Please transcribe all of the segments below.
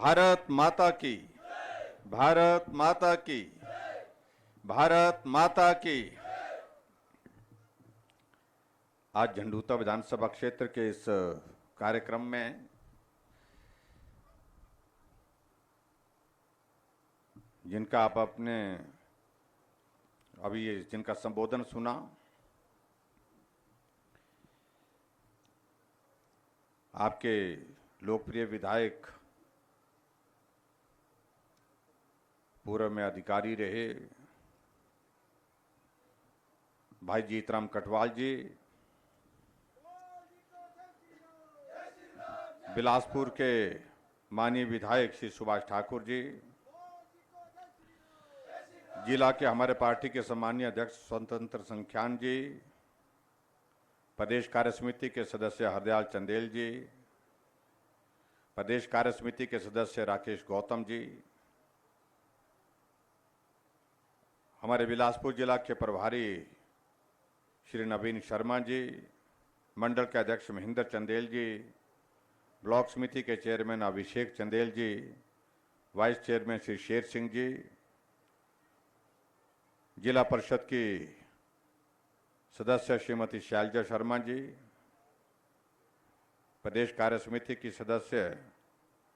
भारत माता की, भारत माता की, भारत माता की। आज झंडूता विधानसभा क्षेत्र के इस कार्यक्रम में जिनका आप अपने अभी जिनका संबोधन सुना, आपके लोकप्रिय विधायक, पूर्व में अधिकारी रहे भाई जीतराम कटवाल जी, बिलासपुर के माननीय विधायक श्री सुभाष ठाकुर जी, जिला के हमारे पार्टी के सम्मानीय अध्यक्ष स्वतंत्र संख्यान जी, प्रदेश कार्य समिति के सदस्य हरदयाल चंदेल जी, प्रदेश कार्य समिति के सदस्य राकेश गौतम जी, हमारे बिलासपुर जिला के प्रभारी श्री नवीन शर्मा जी, मंडल के अध्यक्ष महेंद्र चंदेल जी, ब्लॉक समिति के चेयरमैन अभिषेक चंदेल जी, वाइस चेयरमैन श्री शेर सिंह जी, जिला परिषद की सदस्य श्रीमती शैलजा शर्मा जी, प्रदेश कार्य समिति की सदस्य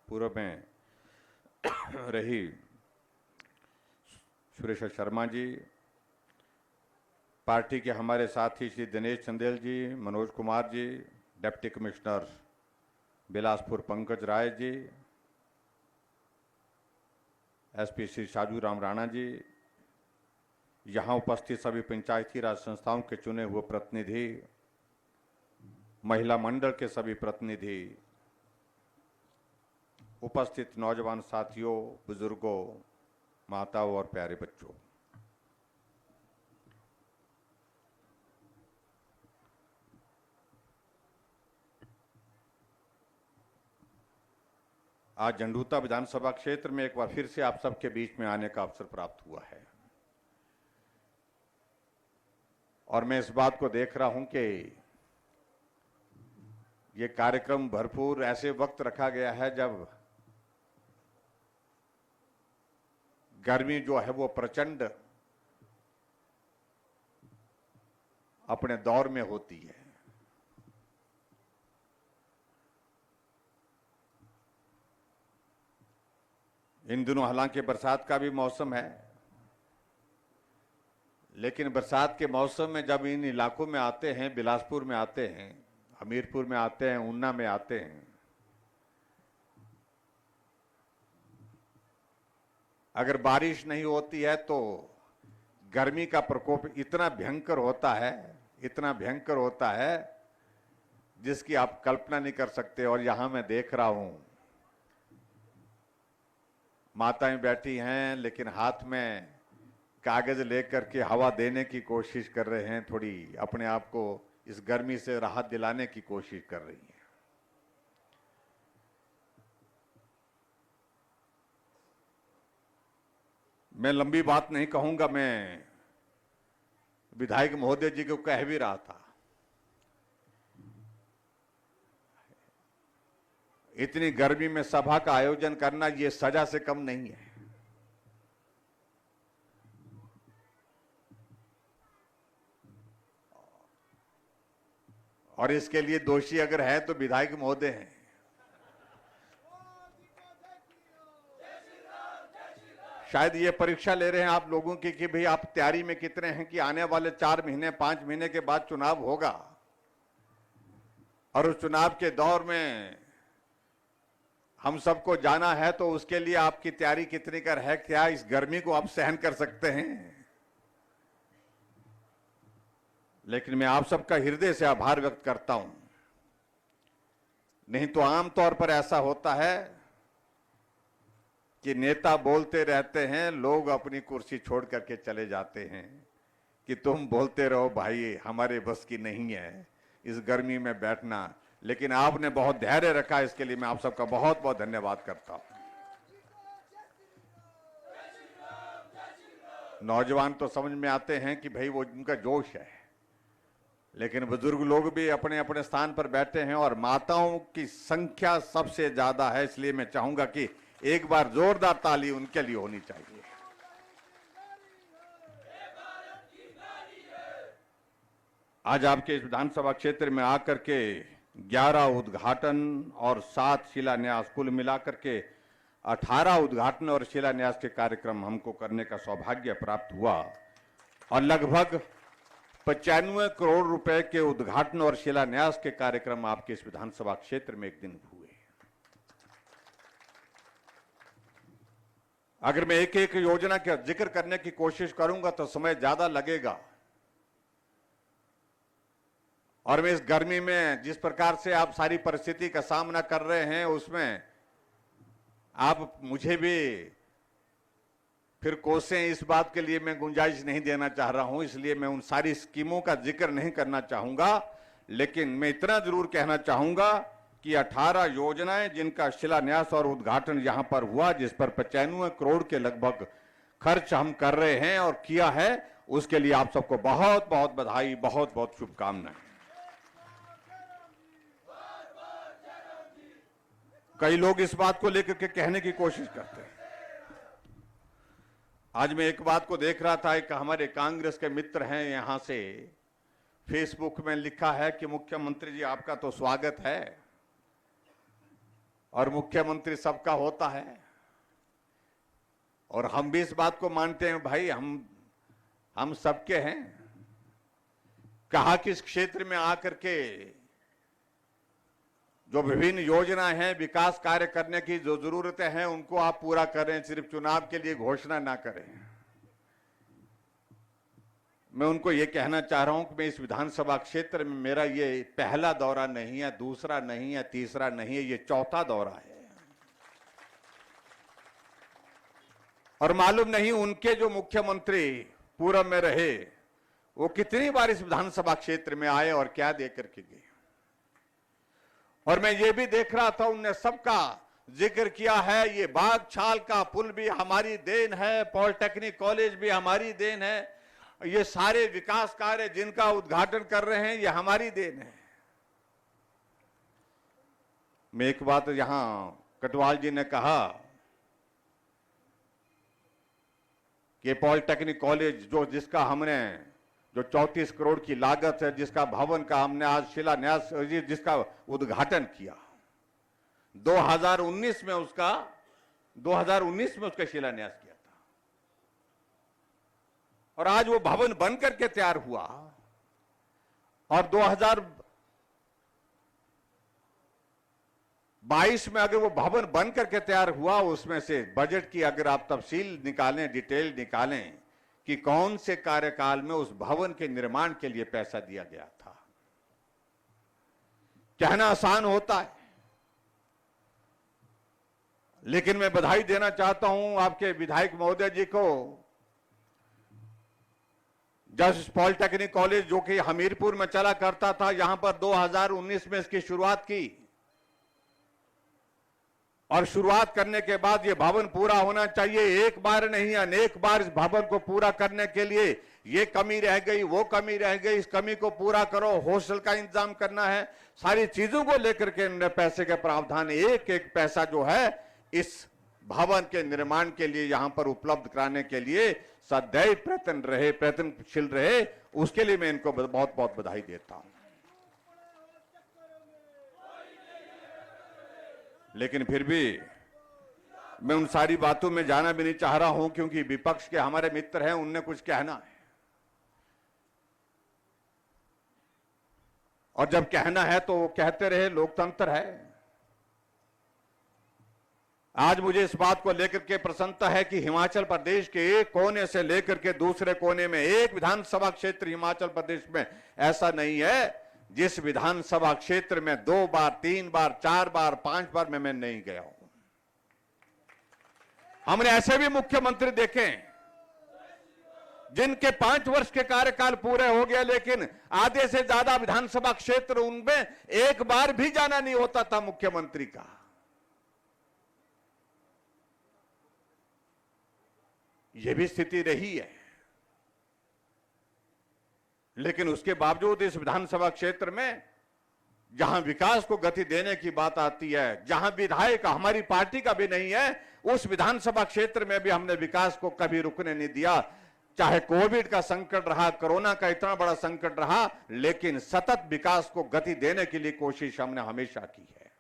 पूर्व में रही सुरेश शर्मा जी, पार्टी के हमारे साथी श्री दिनेश चंदेल जी, Manoj Kumar ji, deputy commissioner Bilaspur Pankaj Rai ji, SP Shri साजू राम राणा जी, यहाँ उपस्थित सभी पंचायती राज संस्थाओं के चुने हुए प्रतिनिधि, महिला मंडल के सभी प्रतिनिधि, उपस्थित नौजवान साथियों, बुजुर्गों, माताओं और प्यारे बच्चों, आज झंडूता विधानसभा क्षेत्र में एक बार फिर से आप सबके बीच में आने का अवसर प्राप्त हुआ है और मैं इस बात को देख रहा हूं कि ये कार्यक्रम भरपूर ऐसे वक्त रखा गया है जब गर्मी जो है वो प्रचंड अपने दौर में होती है। इन दिनों हालांकि बरसात का भी मौसम है, लेकिन बरसात के मौसम में जब इन इलाकों में आते हैं, बिलासपुर में आते हैं, हमीरपुर में आते हैं, ऊना में आते हैं, अगर बारिश नहीं होती है तो गर्मी का प्रकोप इतना भयंकर होता है, इतना भयंकर होता है जिसकी आप कल्पना नहीं कर सकते। और यहां मैं देख रहा हूं माताएं बैठी हैं, लेकिन हाथ में कागज लेकर के हवा देने की कोशिश कर रहे हैं, थोड़ी अपने आप को इस गर्मी से राहत दिलाने की कोशिश कर रही हैं। मैं लंबी बात नहीं कहूंगा, मैं विधायक महोदय जी को कह भी रहा था, इतनी गर्मी में सभा का आयोजन करना ये सजा से कम नहीं है। और इसके लिए दोषी अगर है तो विधायक महोदय हैं। शायद ये परीक्षा ले रहे हैं आप लोगों की कि भाई आप तैयारी में कितने हैं कि आने वाले 4 महीने 5 महीने के बाद चुनाव होगा और उस चुनाव के दौर में हम सबको जाना है, तो उसके लिए आपकी तैयारी कितनी कर है, क्या इस गर्मी को आप सहन कर सकते हैं। लेकिन मैं आप सबका हृदय से आभार व्यक्त करता हूं। नहीं तो आमतौर पर ऐसा होता है कि नेता बोलते रहते हैं, लोग अपनी कुर्सी छोड़ करके चले जाते हैं कि तुम बोलते रहो भाई, हमारे बस की नहीं है इस गर्मी में बैठना। लेकिन आपने बहुत धैर्य रखा, इसके लिए मैं आप सबका बहुत बहुत धन्यवाद करता हूं। नौजवान तो समझ में आते हैं कि भाई वो उनका जोश है, लेकिन बुजुर्ग लोग भी अपने अपने स्थान पर बैठे हैं और माताओं की संख्या सबसे ज्यादा है। इसलिए मैं चाहूंगा कि एक बार जोरदार ताली उनके लिए होनी चाहिए। आज आपके इस विधानसभा क्षेत्र में आकर के 11 उद्घाटन और 7 शिलान्यास, कुल मिलाकर के 18 उद्घाटन और शिलान्यास के कार्यक्रम हमको करने का सौभाग्य प्राप्त हुआ और लगभग 95 करोड़ रुपए के उद्घाटन और शिलान्यास के कार्यक्रम आपके इस विधानसभा क्षेत्र में एक दिन हुए। अगर मैं एक एक योजना का जिक्र करने की कोशिश करूंगा तो समय ज्यादा लगेगा और मैं इस गर्मी में जिस प्रकार से आप सारी परिस्थिति का सामना कर रहे हैं उसमें आप मुझे भी फिर कोसें, इस बात के लिए मैं गुंजाइश नहीं देना चाह रहा हूं, इसलिए मैं उन सारी स्कीमों का जिक्र नहीं करना चाहूंगा। लेकिन मैं इतना जरूर कहना चाहूंगा कि 18 योजनाएं जिनका शिलान्यास और उद्घाटन यहां पर हुआ, जिस पर 95 करोड़ के लगभग खर्च हम कर रहे हैं और किया है, उसके लिए आप सबको बहुत बहुत बधाई, बहुत बहुत शुभकामनाएं। कई लोग इस बात को लेकर के कहने की कोशिश करते हैं। आज मैं एक बात को देख रहा था, एक हमारे कांग्रेस के मित्र हैं यहां से, फेसबुक में लिखा है कि मुख्यमंत्री जी आपका तो स्वागत है और मुख्यमंत्री सबका होता है। और हम भी इस बात को मानते हैं, भाई हम सबके हैं। कहा कि इस क्षेत्र में आकर के जो विभिन्न योजनाएं हैं, विकास कार्य करने की जो जरूरतें हैं, उनको आप पूरा करें, सिर्फ चुनाव के लिए घोषणा ना करें। मैं उनको ये कहना चाह रहा हूं कि मैं इस विधानसभा क्षेत्र में, मेरा ये पहला दौरा नहीं है, दूसरा नहीं है, तीसरा नहीं है, ये चौथा दौरा है। और मालूम नहीं उनके जो मुख्यमंत्री पूर्व में रहे वो कितनी बार इस विधानसभा क्षेत्र में आए और क्या दे करके गए। और मैं ये भी देख रहा था, उनने सबका जिक्र किया है। ये बागछाल का पुल भी हमारी देन है, पॉलिटेक्निक कॉलेज भी हमारी देन है, ये सारे विकास कार्य जिनका उद्घाटन कर रहे हैं ये हमारी देन है। मैं एक बात यहां कटवाल जी ने कहा कि पॉलिटेक्निक कॉलेज जिसका हमने जो 34 करोड़ की लागत है, जिसका भवन का हमने आज शिलान्यास, जिसका उद्घाटन किया 2019 में उसका शिलान्यास किया था और आज वो भवन बन करके तैयार हुआ। और 2022 में अगर वो भवन बन करके तैयार हुआ, उसमें से बजट की अगर आप तफसील निकालें, डिटेल निकालें कि कौन से कार्यकाल में उस भवन के निर्माण के लिए पैसा दिया गया था। कहना आसान होता है, लेकिन मैं बधाई देना चाहता हूं आपके विधायक महोदय जी को। जस्ट पॉलिटेक्निक कॉलेज जो कि हमीरपुर में चला करता था, यहां पर 2019 में इसकी शुरुआत की और शुरुआत करने के बाद ये भवन पूरा होना चाहिए। एक बार नहीं, अनेक बार इस भवन को पूरा करने के लिए ये कमी रह गई, वो कमी रह गई, इस कमी को पूरा करो, हॉस्टल का इंतजाम करना है, सारी चीजों को लेकर के इन्होंने पैसे के प्रावधान, एक एक पैसा जो है इस भवन के निर्माण के लिए यहां पर उपलब्ध कराने के लिए सदैव प्रयत्नशील रहे। उसके लिए मैं इनको बहुत बहुत बधाई देता हूं। लेकिन फिर भी मैं उन सारी बातों में जाना भी नहीं चाह रहा हूं, क्योंकि विपक्ष के हमारे मित्र हैं, उनने कुछ कहना है और जब कहना है तो वो कहते रहे, लोकतंत्र है। आज मुझे इस बात को लेकर के प्रसन्नता है कि हिमाचल प्रदेश के एक कोने से लेकर के दूसरे कोने में एक विधानसभा क्षेत्र हिमाचल प्रदेश में ऐसा नहीं है जिस विधानसभा क्षेत्र में 2 बार, 3 बार, 4 बार, 5 बार मैं नहीं गया हूं। हमने ऐसे भी मुख्यमंत्री देखे जिनके 5 वर्ष के कार्यकाल पूरे हो गए, लेकिन आधे से ज्यादा विधानसभा क्षेत्र उनमें एक बार भी जाना नहीं होता था मुख्यमंत्री का। यह भी स्थिति रही है, लेकिन उसके बावजूद इस विधानसभा क्षेत्र में जहां विकास को गति देने की बात आती है, जहां विधायक हमारी पार्टी का भी नहीं है, उस विधानसभा क्षेत्र में भी हमने विकास को कभी रुकने नहीं दिया। चाहे कोविड का संकट रहा, कोरोना का इतना बड़ा संकट रहा, लेकिन सतत विकास को गति देने के लिए कोशिश हमने हमेशा की है।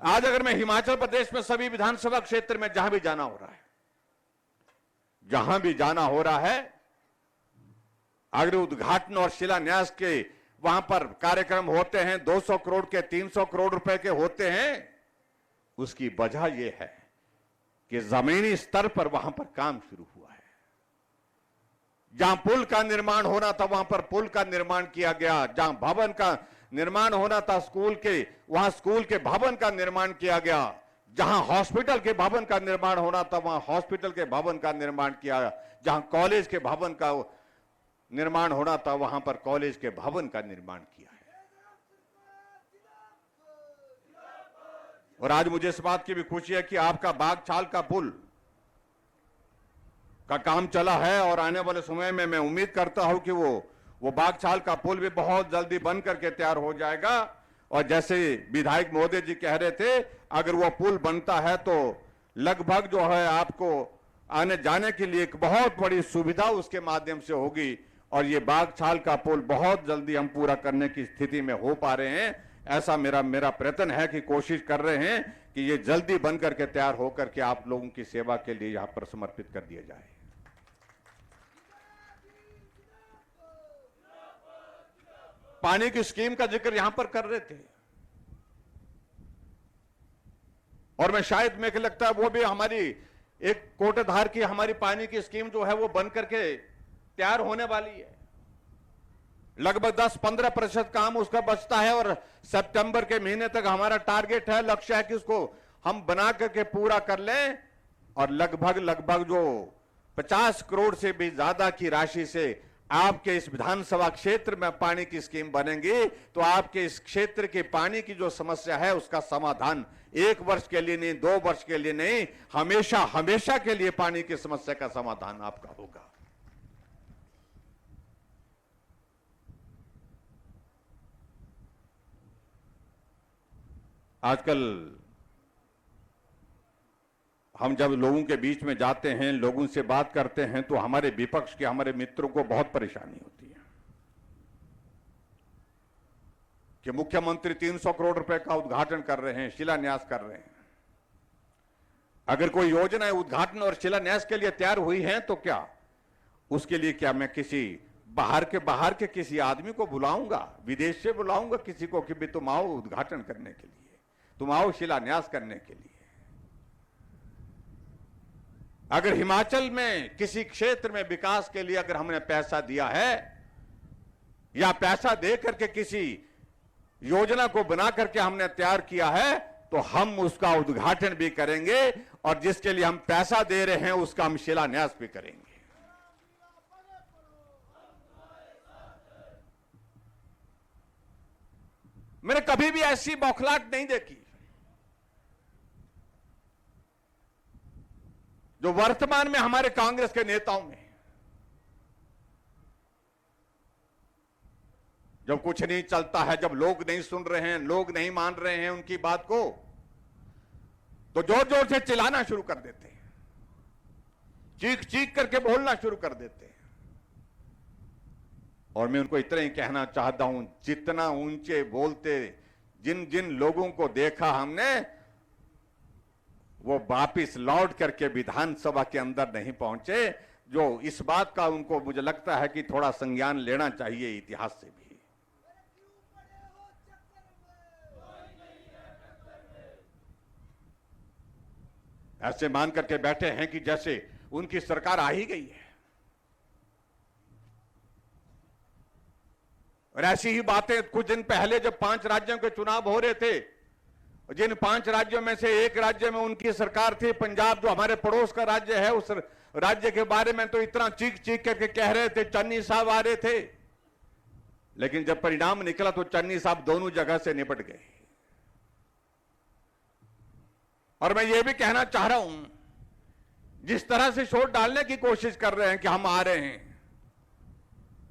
आज अगर मैं हिमाचल प्रदेश में सभी विधानसभा क्षेत्र में जहां भी जाना हो रहा है, अगर उद्घाटन और शिलान्यास के वहां पर कार्यक्रम होते हैं, 200 करोड़ के, 300 करोड़ रुपए के होते हैं, उसकी वजह यह है कि जमीनी स्तर पर वहां पर काम शुरू हुआ है। जहां पुल का निर्माण होना था वहां पर पुल का निर्माण किया गया, जहां भवन का निर्माण होना था स्कूल के, वहां स्कूल के भवन का निर्माण किया गया, जहां हॉस्पिटल के भवन का निर्माण होना था वहां हॉस्पिटल के भवन का निर्माण किया गया, जहां कॉलेज के भवन का निर्माण होना था वहां पर कॉलेज के भवन का निर्माण किया है। और आज मुझे इस बात की भी खुशी है कि आपका बागछाल का पुल का काम चला है और आने वाले समय में मैं उम्मीद करता हूं कि वो बागछाल का पुल भी बहुत जल्दी बन करके तैयार हो जाएगा। और जैसे विधायक महोदय जी कह रहे थे, अगर वो पुल बनता है तो लगभग जो है आपको आने जाने के लिए एक बहुत बड़ी सुविधा उसके माध्यम से होगी। और ये बागछाल का पुल बहुत जल्दी हम पूरा करने की स्थिति में हो पा रहे हैं। ऐसा मेरा प्रयत्न है कि कोशिश कर रहे हैं कि ये जल्दी बन करके तैयार होकर के आप लोगों की सेवा के लिए यहां पर समर्पित कर दिया जाए। पानी की स्कीम का जिक्र यहां पर कर रहे थे और मुझे लगता है वो भी हमारी एक कोटाधार की हमारी पानी की स्कीम जो है वो बन करके तैयार होने वाली है। लगभग 10-15% काम उसका बचता है और सितंबर के महीने तक हमारा टारगेट है, लक्ष्य है कि उसको हम बना करके पूरा कर लें और लगभग जो 50 करोड़ से भी ज्यादा की राशि से आपके इस विधानसभा क्षेत्र में पानी की स्कीम बनेगी तो आपके इस क्षेत्र के पानी की जो समस्या है उसका समाधान 1 वर्ष के लिए नहीं, 2 वर्ष के लिए नहीं, हमेशा के लिए पानी की समस्या का समाधान आपका होगा। आजकल हम जब लोगों के बीच में जाते हैं, लोगों से बात करते हैं तो हमारे विपक्ष के हमारे मित्रों को बहुत परेशानी होती है कि मुख्यमंत्री 300 करोड़ रुपए का उद्घाटन कर रहे हैं, शिलान्यास कर रहे हैं। अगर कोई योजना उद्घाटन और शिलान्यास के लिए तैयार हुई है तो क्या उसके लिए क्या मैं किसी बाहर के किसी आदमी को बुलाऊंगा, विदेश से बुलाऊंगा किसी को कि भी तुम आओ उद्घाटन करने के लिए, तुम आओ शिलान्यास करने के लिए। अगर हिमाचल में किसी क्षेत्र में विकास के लिए अगर हमने पैसा दिया है या पैसा दे करके किसी योजना को बना करके हमने तैयार किया है तो हम उसका उद्घाटन भी करेंगे और जिसके लिए हम पैसा दे रहे हैं उसका हम शिलान्यास भी करेंगे। मैंने कभी भी ऐसी बौखलाहट नहीं देखी जो वर्तमान में हमारे कांग्रेस के नेताओं में। जब कुछ नहीं चलता है, जब लोग नहीं सुन रहे हैं, लोग नहीं मान रहे हैं उनकी बात को, तो जोर जोर से चिल्लाना शुरू कर देते हैं, चीख चीख करके बोलना शुरू कर देते हैं। और मैं उनको इतना ही कहना चाहता हूं, जितना ऊंचे बोलते जिन जिन लोगों को देखा हमने वो वापिस लौट करके विधानसभा के अंदर नहीं पहुंचे, जो इस बात का उनको मुझे लगता है कि थोड़ा संज्ञान लेना चाहिए इतिहास से भी। ऐसे मान करके बैठे हैं कि जैसे उनकी सरकार आ ही गई है। और ऐसी ही बातें कुछ दिन पहले जब 5 राज्यों के चुनाव हो रहे थे, जिन 5 राज्यों में से एक राज्य में उनकी सरकार थी, पंजाब जो हमारे पड़ोस का राज्य है, उस राज्य के बारे में तो इतना चीख चीख करके कह रहे थे, चन्नी साहब आ रहे थे, लेकिन जब परिणाम निकला तो चन्नी साहब दोनों जगह से निपट गए। और मैं ये भी कहना चाह रहा हूं, जिस तरह से शोर डालने की कोशिश कर रहे हैं कि हम आ रहे हैं,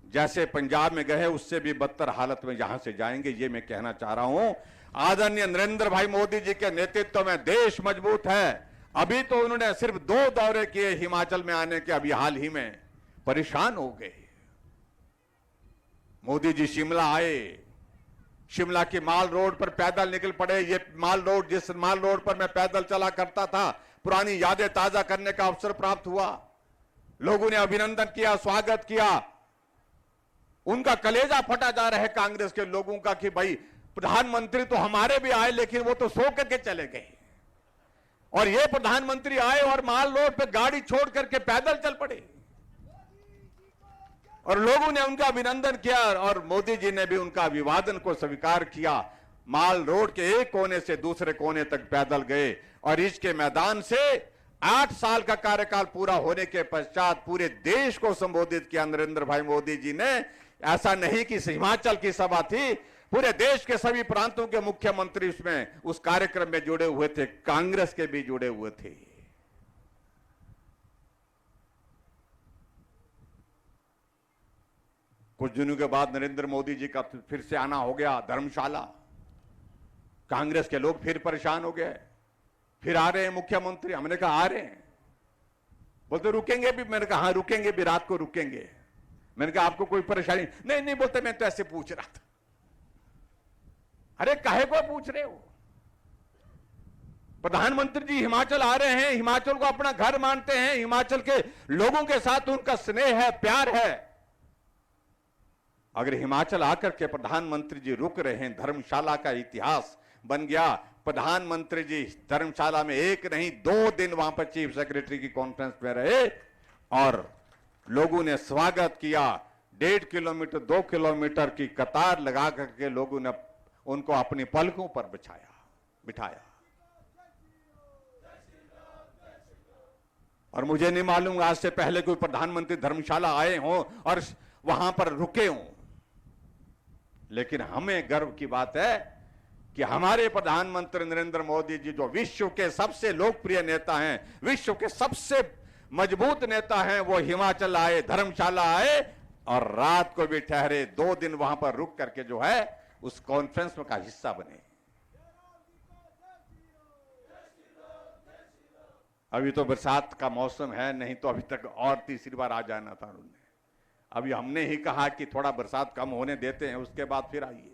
जैसे पंजाब में गए उससे भी बदतर हालत में यहां से जाएंगे, ये मैं कहना चाह रहा हूं। आदरणीय नरेंद्र भाई मोदी जी के नेतृत्व में देश मजबूत है। अभी तो उन्होंने सिर्फ 2 दौरे किए हिमाचल में आने के, अभी हाल ही में परेशान हो गए। मोदी जी शिमला आए, शिमला की माल रोड पर पैदल निकल पड़े। ये माल रोड, जिस माल रोड पर मैं पैदल चला करता था, पुरानी यादें ताजा करने का अवसर प्राप्त हुआ। लोगों ने अभिनंदन किया, स्वागत किया। उनका कलेजा फटा जा रहा है कांग्रेस के लोगों का कि भाई प्रधानमंत्री तो हमारे भी आए, लेकिन वो तो सो करके चले गए, और ये प्रधानमंत्री आए और माल रोड पे गाड़ी छोड़ करके पैदल चल पड़े। और लोगों ने उनका अभिनंदन किया और मोदी जी ने भी उनका अभिवादन को स्वीकार किया। माल रोड के एक कोने से दूसरे कोने तक पैदल गए और इसके मैदान से 8 साल का कार्यकाल पूरा होने के पश्चात पूरे देश को संबोधित किया नरेंद्र भाई मोदी जी ने। ऐसा नहीं कि हिमाचल की सभा थी, पूरे देश के सभी प्रांतों के मुख्यमंत्री उसमें उस कार्यक्रम में जुड़े हुए थे, कांग्रेस के भी जुड़े हुए थे। कुछ दिनों के बाद नरेंद्र मोदी जी का फिर से आना हो गया धर्मशाला। कांग्रेस के लोग फिर परेशान हो गए, फिर आ रहे हैं मुख्यमंत्री। हमने कहा आ रहे हैं, बोलते रुकेंगे भी। मैंने कहा हाँ रुकेंगे भी, रात को रुकेंगे। मैंने कहा आपको कोई परेशानी नहीं? नहीं बोलते मैं तो ऐसे पूछ रहा था। अरे काहे को पूछ रहे हो? प्रधानमंत्री जी हिमाचल आ रहे हैं, हिमाचल को अपना घर मानते हैं, हिमाचल के लोगों के साथ उनका स्नेह है, प्यार है। अगर हिमाचल आकर के प्रधानमंत्री जी रुक रहे हैं, धर्मशाला का इतिहास बन गया। प्रधानमंत्री जी धर्मशाला में 1 नहीं 2 दिन वहां पर चीफ सेक्रेटरी की कॉन्फ्रेंस में रहे और लोगों ने स्वागत किया। 1.5 किलोमीटर 2 किलोमीटर की कतार लगा करके लोगों ने उनको अपनी पलकों पर बिठाया। और मुझे नहीं मालूम आज से पहले कोई प्रधानमंत्री धर्मशाला आए हों और वहां पर रुके हों, लेकिन हमें गर्व की बात है कि हमारे प्रधानमंत्री नरेंद्र मोदी जी, जो विश्व के सबसे लोकप्रिय नेता हैं, विश्व के सबसे मजबूत नेता हैं, वो हिमाचल आए, धर्मशाला आए और रात को भी ठहरे। 2 दिन वहां पर रुक करके जो है उस कॉन्फ्रेंस में का हिस्सा बने। अभी तो बरसात का मौसम है, नहीं तो अभी तक और तीसरी बार आ जाना था उन्होंने। अभी हमने ही कहा कि थोड़ा बरसात कम होने देते हैं, उसके बाद फिर आइए।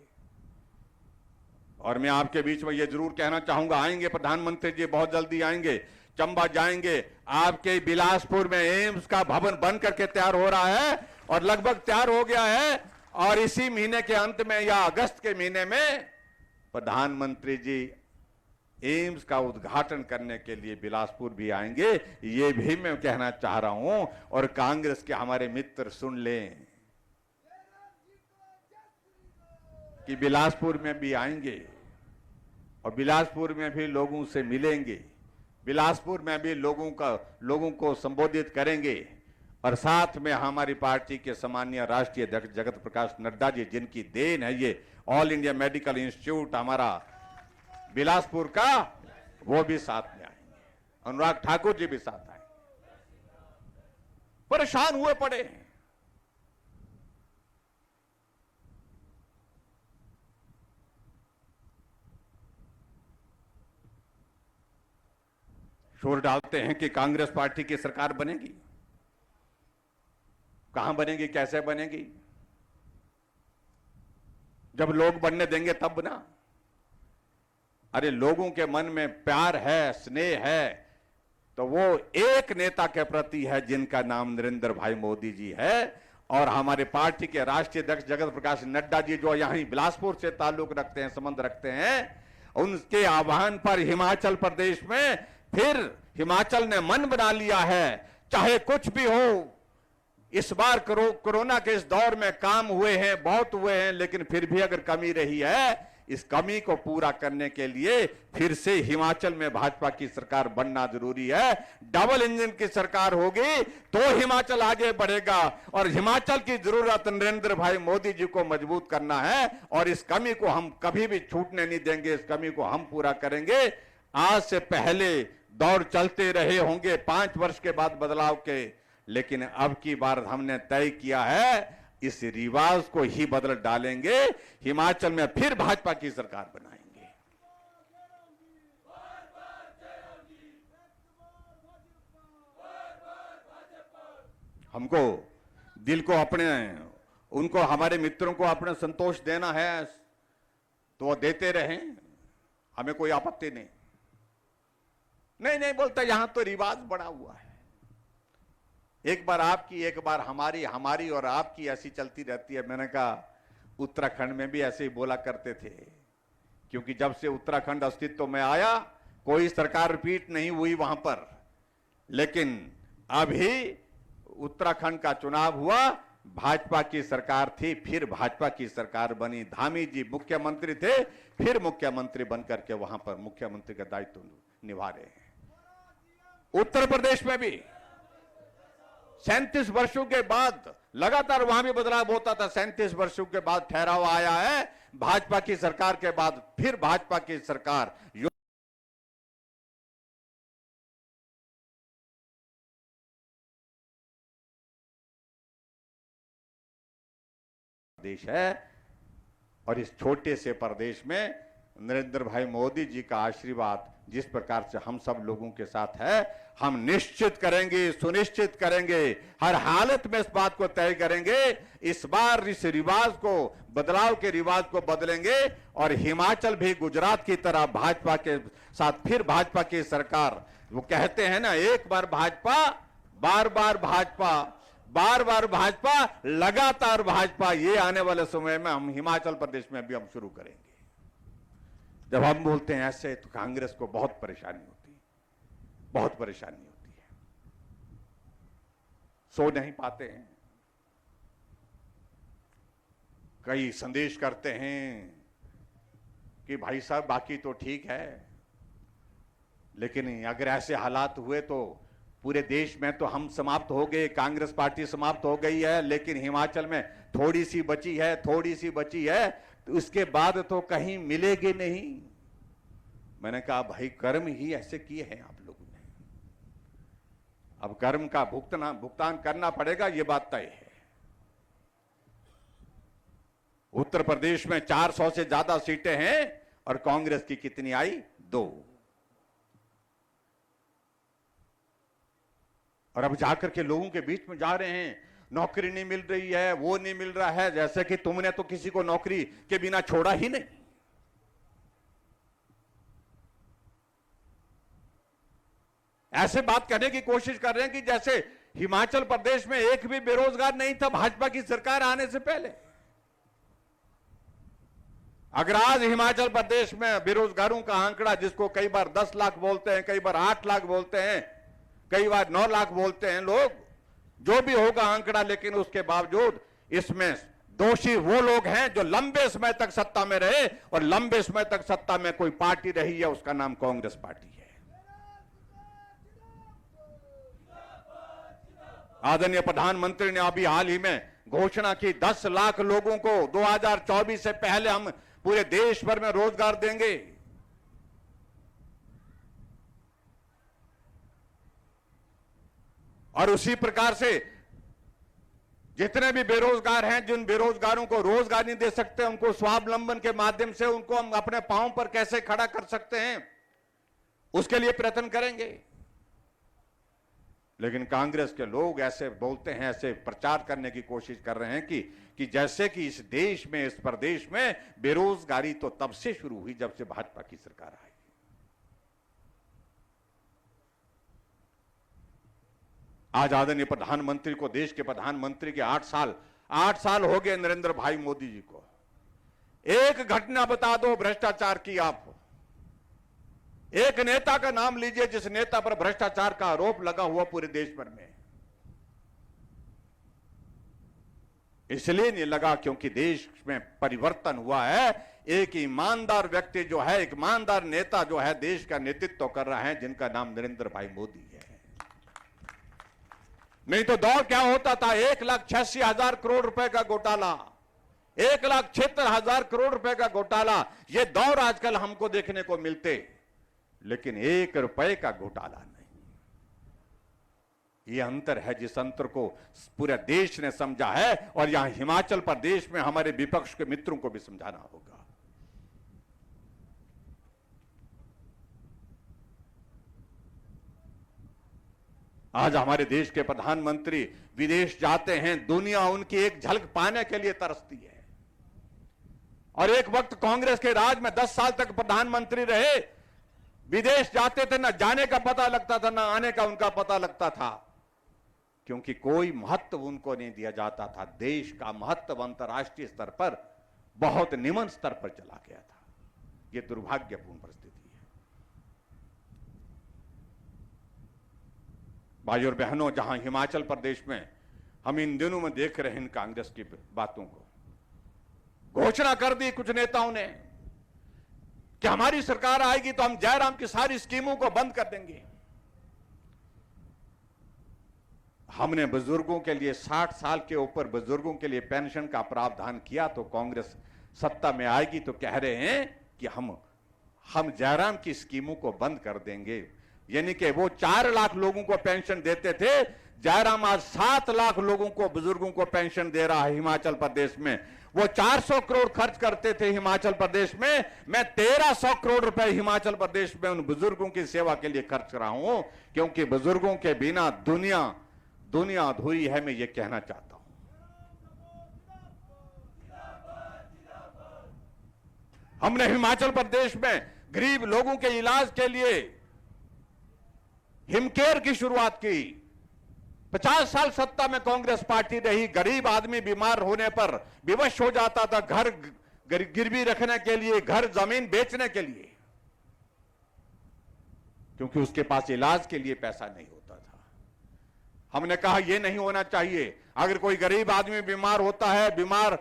और मैं आपके बीच में ये जरूर कहना चाहूंगा, आएंगे प्रधानमंत्री जी, बहुत जल्दी आएंगे, चंबा जाएंगे। आपके बिलासपुर में एम्स का भवन बन करके तैयार हो रहा है और लगभग तैयार हो गया है, और इसी महीने के अंत में या अगस्त के महीने में प्रधानमंत्री जी एम्स का उद्घाटन करने के लिए बिलासपुर भी आएंगे। ये भी मैं कहना चाह रहा हूं, और कांग्रेस के हमारे मित्र सुन लें कि बिलासपुर में भी आएंगे और बिलासपुर में भी लोगों से मिलेंगे, बिलासपुर में भी लोगों को संबोधित करेंगे। और साथ में हमारी पार्टी के सम्मानीय राष्ट्रीय अध्यक्ष जगत प्रकाश नड्डा जी, जिनकी देन है ये ऑल इंडिया मेडिकल इंस्टीट्यूट हमारा बिलासपुर का, वो भी साथ में आएंगे। अनुराग ठाकुर जी भी साथ आएंगे। परेशान हुए पड़े हैं। शोर डालते हैं कि कांग्रेस पार्टी की सरकार बनेगी। कहां बनेगी, कैसे बनेगी? जब लोग बनने देंगे तब ना। अरे लोगों के मन में प्यार है, स्नेह है, तो वो एक नेता के प्रति है जिनका नाम नरेंद्र भाई मोदी जी है। और हमारे पार्टी के राष्ट्रीय अध्यक्ष जगत प्रकाश नड्डा जी, जो यहीं बिलासपुर से ताल्लुक रखते हैं, संबंध रखते हैं, उनके आह्वान पर हिमाचल प्रदेश में फिर हिमाचल ने मन बना लिया है। चाहे कुछ भी हो, इस बार कोरोना के इस दौर में काम हुए हैं, बहुत हुए हैं, लेकिन फिर भी अगर कमी रही है, इस कमी को पूरा करने के लिए फिर से हिमाचल में भाजपा की सरकार बनना जरूरी है। डबल इंजन की सरकार होगी तो हिमाचल आगे बढ़ेगा, और हिमाचल की जरूरत नरेंद्र भाई मोदी जी को मजबूत करना है, और इस कमी को हम कभी भी छूटने नहीं देंगे। इस कमी को हम पूरा करेंगे। आज से पहले दौर चलते रहे होंगे 5 वर्ष के बाद बदलाव के, लेकिन अब की बार हमने तय किया है इस रिवाज को ही बदल डालेंगे, हिमाचल में फिर भाजपा की सरकार बनाएंगे। हमको दिल को अपने, उनको, हमारे मित्रों को अपने संतोष देना है तो वो देते रहें, हमें कोई आपत्ति नहीं। नहीं बोलता, यहां तो रिवाज बड़ा हुआ है, एक बार आपकी एक बार हमारी, हमारी और आपकी ऐसी चलती रहती है। मैंने कहा उत्तराखंड में भी ऐसे ही बोला करते थे, क्योंकि जब से उत्तराखंड अस्तित्व में आया कोई सरकार रिपीट नहीं हुई वहां पर, लेकिन अभी उत्तराखंड का चुनाव हुआ, भाजपा की सरकार थी, फिर भाजपा की सरकार बनी। धामी जी मुख्यमंत्री थे, फिर मुख्यमंत्री बनकर के वहां पर मुख्यमंत्री का दायित्व निभा रहे हैं। उत्तर प्रदेश में भी 37 वर्षों के बाद लगातार वहां भी बदलाव होता था। 37 वर्षों के बाद ठहराव आया है, भाजपा की सरकार के बाद फिर भाजपा की सरकार देश है। और इस छोटे से प्रदेश में नरेंद्र भाई मोदी जी का आशीर्वाद जिस प्रकार से हम सब लोगों के साथ है, हम निश्चित करेंगे, सुनिश्चित करेंगे, हर हालत में इस बात को तय करेंगे, इस बार इस रिवाज को, बदलाव के रिवाज को बदलेंगे और हिमाचल भी गुजरात की तरह भाजपा के साथ फिर भाजपा की सरकार। वो कहते हैं ना, एक बार भाजपा, बार बार भाजपा, बार बार भाजपा, लगातार भाजपा। ये आने वाले समय में हम हिमाचल प्रदेश में भी हम शुरू करेंगे। जब हम बोलते हैं ऐसे तो कांग्रेस को बहुत परेशानी होती है, बहुत परेशानी होती है, सो नहीं पाते हैं। कई संदेश करते हैं कि भाई साहब बाकी तो ठीक है, लेकिन अगर ऐसे हालात हुए तो पूरे देश में तो हम समाप्त हो गए, कांग्रेस पार्टी समाप्त हो गई है, लेकिन हिमाचल में थोड़ी सी बची है, थोड़ी सी बची है, तो उसके बाद तो कहीं मिलेगी नहीं। मैंने कहा भाई कर्म ही ऐसे किए हैं आप लोगों ने, अब कर्म का भुगतान करना पड़ेगा, ये बात तय है। उत्तर प्रदेश में 400 से ज्यादा सीटें हैं और कांग्रेस की कितनी आई? 2। और अब जाकर के लोगों के बीच में जा रहे हैं, नौकरी नहीं मिल रही है, वो नहीं मिल रहा है, जैसे कि तुमने तो किसी को नौकरी के बिना छोड़ा ही नहीं। ऐसे बात करने की कोशिश कर रहे हैं कि जैसे हिमाचल प्रदेश में एक भी बेरोजगार नहीं था भाजपा की सरकार आने से पहले। अगर आज हिमाचल प्रदेश में बेरोजगारों का आंकड़ा, जिसको कई बार 10 लाख बोलते हैं, कई बार 8 लाख बोलते हैं, कई बार 9 लाख बोलते हैं लोग, जो भी होगा आंकड़ा, लेकिन उसके बावजूद इसमें दोषी वो लोग हैं जो लंबे समय तक सत्ता में रहे, और लंबे समय तक सत्ता में कोई पार्टी रही है, उसका नाम कांग्रेस पार्टी है। आदरणीय प्रधानमंत्री ने अभी हाल ही में घोषणा की 10 लाख लोगों को 2024 से पहले हम पूरे देश भर में रोजगार देंगे। और उसी प्रकार से जितने भी बेरोजगार हैं, जिन बेरोजगारों को रोजगार नहीं दे सकते, उनको स्वावलंबन के माध्यम से उनको हम अपने पांव पर कैसे खड़ा कर सकते हैं, उसके लिए प्रयत्न करेंगे। लेकिन कांग्रेस के लोग ऐसे बोलते हैं, ऐसे प्रचार करने की कोशिश कर रहे हैं कि जैसे कि इस देश में, इस प्रदेश में बेरोजगारी तो तब से शुरू हुई जब से भाजपा की सरकार आई। आज आदरणीय प्रधानमंत्री को, देश के प्रधानमंत्री के 8 साल हो गए नरेंद्र भाई मोदी जी को। एक घटना बता दो भ्रष्टाचार की, आप एक नेता का नाम लीजिए जिस नेता पर भ्रष्टाचार का आरोप लगा हुआ पूरे देश भर में। इसलिए नहीं लगा क्योंकि देश में परिवर्तन हुआ है। एक ईमानदार व्यक्ति जो है, एक ईमानदार नेता जो है, देश का नेतृत्व कर रहा है, जिनका नाम नरेंद्र भाई मोदी है। नहीं तो दौर क्या होता था? 1,86,000 करोड़ रुपए का घोटाला, 1,76,000 करोड़ रुपए का घोटाला, ये दौर आजकल हमको देखने को मिलते, लेकिन 1 रुपए का घोटाला नहीं। ये अंतर है जिस अंतर को पूरे देश ने समझा है और यहां हिमाचल प्रदेश में हमारे विपक्ष के मित्रों को भी समझाना होगा। आज हमारे देश के प्रधानमंत्री विदेश जाते हैं, दुनिया उनकी एक झलक पाने के लिए तरसती है। और एक वक्त कांग्रेस के राज में 10 साल तक प्रधानमंत्री रहे, विदेश जाते थे, ना जाने का पता लगता था, ना आने का उनका पता लगता था, क्योंकि कोई महत्व उनको नहीं दिया जाता था। देश का महत्व अंतर्राष्ट्रीय स्तर पर बहुत निम्न स्तर पर चला गया था। यह दुर्भाग्यपूर्ण परिस्थिति है। भाइयों और बहनों, जहां हिमाचल प्रदेश में हम इन दिनों में देख रहे हैं इन कांग्रेस की बातों को, घोषणा कर दी कुछ नेताओं ने कि हमारी सरकार आएगी तो हम जयराम की सारी स्कीमों को बंद कर देंगे। हमने बुजुर्गों के लिए 60 साल के ऊपर बुजुर्गों के लिए पेंशन का प्रावधान किया, तो कांग्रेस सत्ता में आएगी तो कह रहे हैं कि हम जयराम की स्कीमों को बंद कर देंगे। यानी कि वो 4 लाख लोगों को पेंशन देते थे, जयराम आज 7 लाख लोगों को, बुजुर्गों को पेंशन दे रहा है हिमाचल प्रदेश में। वो 400 करोड़ खर्च करते थे हिमाचल प्रदेश में, मैं 1300 करोड़ रुपए हिमाचल प्रदेश में उन बुजुर्गों की सेवा के लिए खर्च कर रहा हूं, क्योंकि बुजुर्गों के बिना दुनिया अधूरी है, मैं ये कहना चाहता हूं। हमने हिमाचल प्रदेश में गरीब लोगों के इलाज के लिए हिमकेयर की शुरुआत की। 50 साल सत्ता में कांग्रेस पार्टी रही, गरीब आदमी बीमार होने पर विवश हो जाता था घर गिरवी रखने के लिए, घर जमीन बेचने के लिए, क्योंकि उसके पास इलाज के लिए पैसा नहीं होता था। हमने कहा यह नहीं होना चाहिए। अगर कोई गरीब आदमी बीमार होता है, बीमार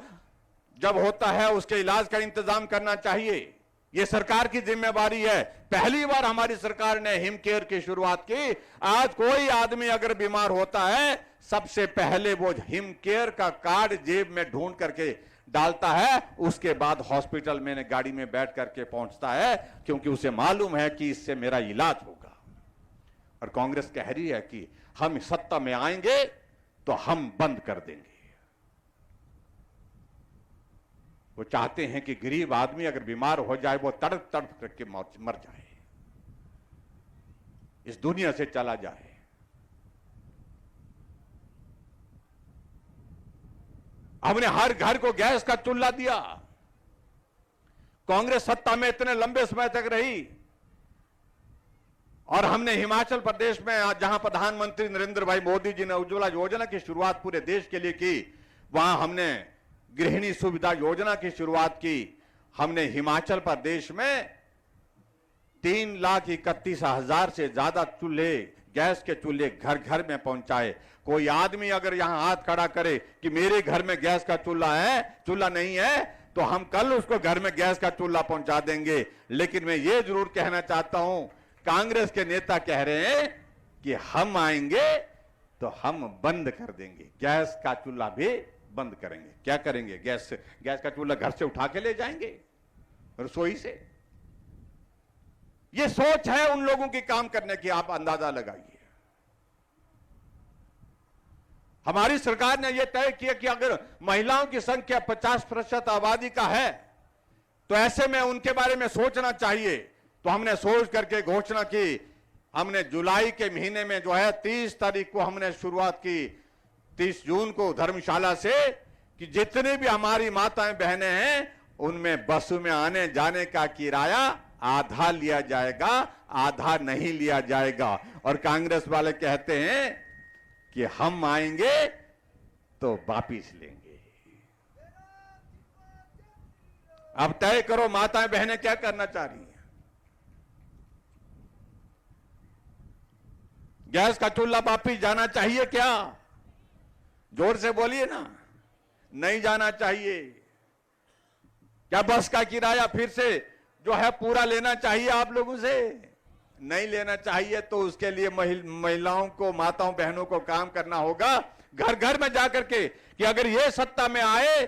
जब होता है उसके इलाज का इंतजाम करना चाहिए, यह सरकार की जिम्मेवारी है। पहली बार हमारी सरकार ने हिमकेयर की शुरुआत की। आज कोई आदमी अगर बीमार होता है, सबसे पहले वो हिमकेयर का कार्ड जेब में ढूंढ करके डालता है, उसके बाद हॉस्पिटल में गाड़ी में बैठ करके पहुंचता है, क्योंकि उसे मालूम है कि इससे मेरा इलाज होगा। और कांग्रेस कह रही है कि हम सत्ता में आएंगे तो हम बंद कर देंगे। वो चाहते हैं कि गरीब आदमी अगर बीमार हो जाए वो तड़प तड़प करके मर जाए, इस दुनिया से चला जाए। हमने हर घर को गैस का चूल्हा दिया। कांग्रेस सत्ता में इतने लंबे समय तक रही, और हमने हिमाचल प्रदेश में जहां प्रधानमंत्री नरेंद्र भाई मोदी जी ने उज्ज्वला योजना की शुरुआत पूरे देश के लिए की, वहां हमने गृहिणी सुविधा योजना की शुरुआत की। हमने हिमाचल प्रदेश में 3,31,000 से ज्यादा चूल्हे, गैस के चूल्हे घर घर में पहुंचाए। कोई आदमी अगर यहां हाथ खड़ा करे कि मेरे घर में गैस का चूल्हा नहीं है, तो हम कल उसको घर में गैस का चूल्हा पहुंचा देंगे। लेकिन मैं ये जरूर कहना चाहता हूं, कांग्रेस के नेता कह रहे हैं कि हम आएंगे तो हम बंद कर देंगे, गैस का चूल्हा भी बंद करेंगे। क्या करेंगे? गैस का चूल्हा घर से उठा के ले जाएंगे, रसोई से। यह सोच है उन लोगों की काम करने की, आप अंदाजा लगाइए। हमारी सरकार ने यह तय किया कि अगर महिलाओं की संख्या 50% आबादी का है, तो ऐसे में उनके बारे में सोचना चाहिए। तो हमने सोच करके घोषणा की। हमने जुलाई के महीने में जो है 30 तारीख को हमने शुरुआत की, 30 जून को धर्मशाला से, कि जितने भी हमारी माताएं बहनें हैं उनमें बसों में आने जाने का किराया आधा लिया जाएगा, आधा नहीं लिया जाएगा। और कांग्रेस वाले कहते हैं कि हम आएंगे तो वापिस लेंगे। अब तय करो माताएं बहनें क्या करना चाह रही हैं। गैस का चूल्हा वापिस जाना चाहिए क्या? जोर से बोलिए ना। नहीं जाना चाहिए। क्या बस का किराया फिर से जो है पूरा लेना चाहिए आप लोगों से? नहीं लेना चाहिए। तो उसके लिए महिलाओं को, माताओं बहनों को काम करना होगा, घर घर में जाकर के, कि अगर ये सत्ता में आए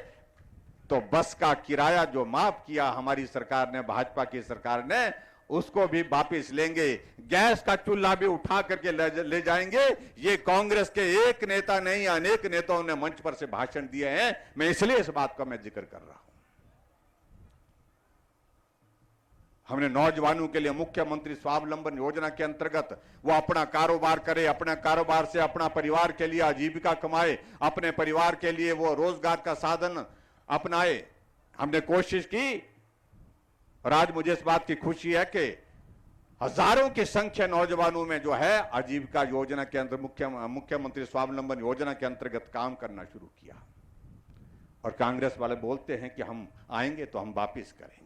तो बस का किराया जो माफ किया हमारी सरकार ने, भाजपा की सरकार ने, उसको भी वापस लेंगे, गैस का चूल्हा भी उठा करके ले जाएंगे। ये कांग्रेस के एक नेता नहीं, अनेक नेताओं ने मंच पर से भाषण दिए हैं। मैं इसलिए इस बात का मैं जिक्र कर रहा हूं। हमने नौजवानों के लिए मुख्यमंत्री स्वावलंबन योजना के अंतर्गत वो अपना कारोबार करे, अपने कारोबार से अपना परिवार के लिए आजीविका कमाए, अपने परिवार के लिए वो रोजगार का साधन अपनाए। हमने कोशिश की और आज मुझे इस बात की खुशी है कि हजारों की संख्या नौजवानों में जो है आजीविका योजना के अंदर मुख्यमंत्री स्वावलंबन योजना के अंतर्गत काम करना शुरू किया। और कांग्रेस वाले बोलते हैं कि हम आएंगे तो हम वापिस करेंगे।